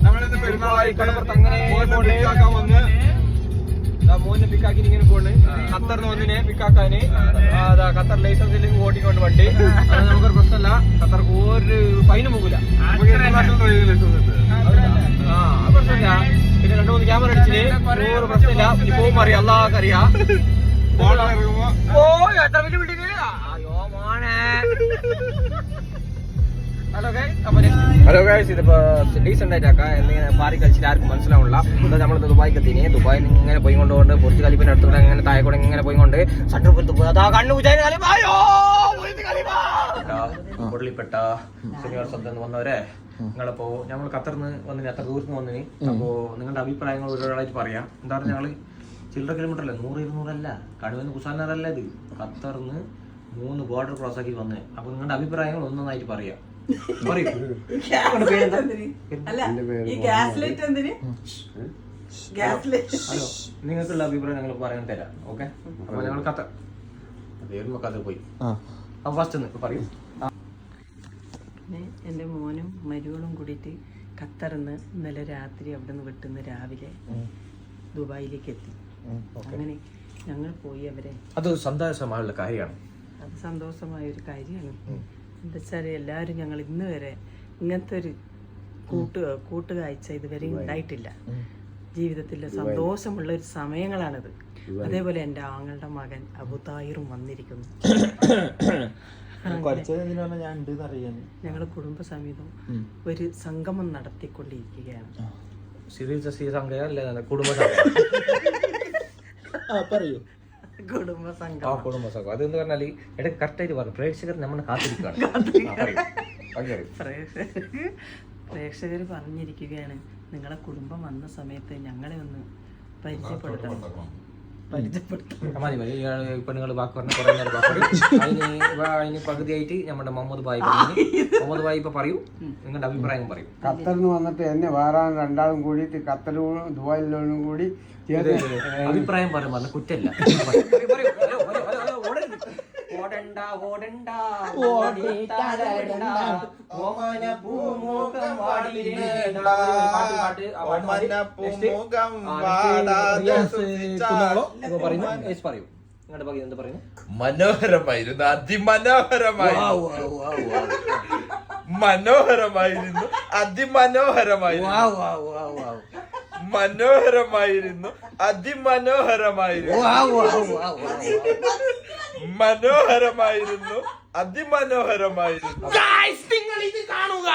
നമ്മളിന്ന് പെരുന്നാളായി കടപ്പുറത്ത് അങ്ങനെ മോനെ പിക്കാക്കി ഇങ്ങനെ പോണ്. ഖത്തറിന് വന്നിനെ പിക്കാക്കാന് ഖത്തർ ലൈസൻസിൽ ഓടിക്കൊണ്ട് വണ്ടി. അത് നമുക്കൊരു പ്രശ്നമല്ല. ഖത്തർക്ക് ഒരു ഫൈനും പോകില്ല. പ്രശ്നമില്ല. പിന്നെ 2-3 ക്യാമറ അടിച്ചിന് ഒരു പ്രശ്നമില്ല. പോകുമ്പോ അറിയാം, അള്ളാഹ് അറിയാം. എത്ര വലിയ ബിൽഡിങ്. അയ്യോ മോനെ. ഹലോ ഗൈസ്, ഇതിപ്പോ ഡീസെന്റ് ആയിട്ടാക്കാം. എന്നിങ്ങനെ പാറി കളിച്ചിട്ട് ആർക്കും മനസ്സിലാവില്ല. നമ്മൾ ദുബായിക്ക് എത്തിനെ. ദുബായിൽ ഇങ്ങനെ പോയിക്കൊണ്ട് ബുർജ് ഖലീഫിന്റെ അടുത്തുകൂടെ ഇങ്ങനെ താഴെക്കൂടെ ഇങ്ങനെ പോയിക്കൊണ്ട് കണ്ണു പൊള്ളിപ്പെട്ട ശനിവാർ ശബ്ദം വന്നവരെ, നിങ്ങളിപ്പോ ഞങ്ങൾ ഖത്തറിന്ന് വന്നിന്, അത്ര ദൂരത്ത് വന്നിന്. അപ്പോ നിങ്ങളുടെ അഭിപ്രായങ്ങൾ ഒരാളായിട്ട് പറയാം. എന്താ പറയുക, ഞങ്ങള് ചില്ലറ കിലോമീറ്റർ അല്ലേ, 100-200 അല്ല, കടുവന്ന് കുസാനറല്ല, ഇത് ഖത്തറിന്ന് 3 ബോർഡർ ക്രോസ് ആക്കി വന്ന്. അപ്പൊ നിങ്ങളുടെ അഭിപ്രായങ്ങൾ ഒന്നൊന്നായിട്ട് പറയാം. ഹലോ, നിങ്ങൾക്കുള്ള അഭിപ്രായം ഞങ്ങൾ പറയാൻ തരാം. ഓക്കെ, അപ്പൊ ഞങ്ങൾ ഖത്തർ പോയി. അപ്പൊ ഫസ്റ്റ് പറയും. എൻ്റെ മോനും മരുവളും കൂടിയിട്ട് ഖത്തറിന്ന് ഇന്നലെ രാത്രി അവിടെ നിന്ന് വിട്ടുന്ന രാവിലെ ദുബായിലേക്ക് എത്തി. അങ്ങനെ ഞങ്ങൾ പോയി അവരെ. അത് സന്തോഷമായുള്ള കാര്യമാണ്. അത് സന്തോഷമായ ഒരു കാര്യമാണ്. എന്താ വെച്ചാൽ എല്ലാവരും ഞങ്ങൾ ഇന്ന് വരെ ഇങ്ങനത്തെ ഒരു കൂട്ടുകാഴ്ച ഇതുവരെ ഉണ്ടായിട്ടില്ല ജീവിതത്തിൽ. സന്തോഷമുള്ള ഒരു സമയങ്ങളാണിത്. അതേപോലെ എൻ്റെ ആങ്ങളുടെ മകൻ അബുതാഹിറും വന്നിരിക്കുന്നു. ഞങ്ങൾ കുടുംബസമേതം ഒരു സംഗമം നടത്തിക്കൊണ്ടിരിക്കുകയാണ്. കുടുംബസംഘം അതെന്ന് പറഞ്ഞാല് ഇടയ്ക്ക് കറക്റ്റായിട്ട് പറഞ്ഞു. പ്രേക്ഷകർ നമ്മളെ കാത്തിരിക്കുകയാണ്. പ്രേക്ഷകർ പറഞ്ഞിരിക്കുകയാണ്, നിങ്ങളെ കുടുംബം വന്ന സമയത്ത് ഞങ്ങളെ ഒന്ന് പരിചയപ്പെടുത്തണം. പെണ്ണുങ്ങൾ വാക്ക് പറഞ്ഞ കുറെ നേരം അതിന് പകുതിയായിട്ട് നമ്മുടെ മുഹമ്മദ് ഭായി ഇപ്പൊ പറയൂ, നിങ്ങളുടെ അഭിപ്രായം പറയൂ. ഖത്തറിന് വന്നിട്ട് എന്നെ വേറെ 2 കൂടിയിട്ട് ഖത്തറും ദുബായിലും കൂടി അഭിപ്രായം പറഞ്ഞു കുറ്റല്ല. മനോഹരമായിരുന്നു, അതിമനോഹരമായിരുന്നു, മനോഹരമായിരുന്നു, അതിമനോഹരമായിരുന്നു, മനോഹരമായിരുന്നു, അതിമനോഹരമായിരുന്നു, മനോഹരമായിരുന്നു, അതിമനോഹരമായിരുന്നു. നിങ്ങൾ ഇത് കാണുക.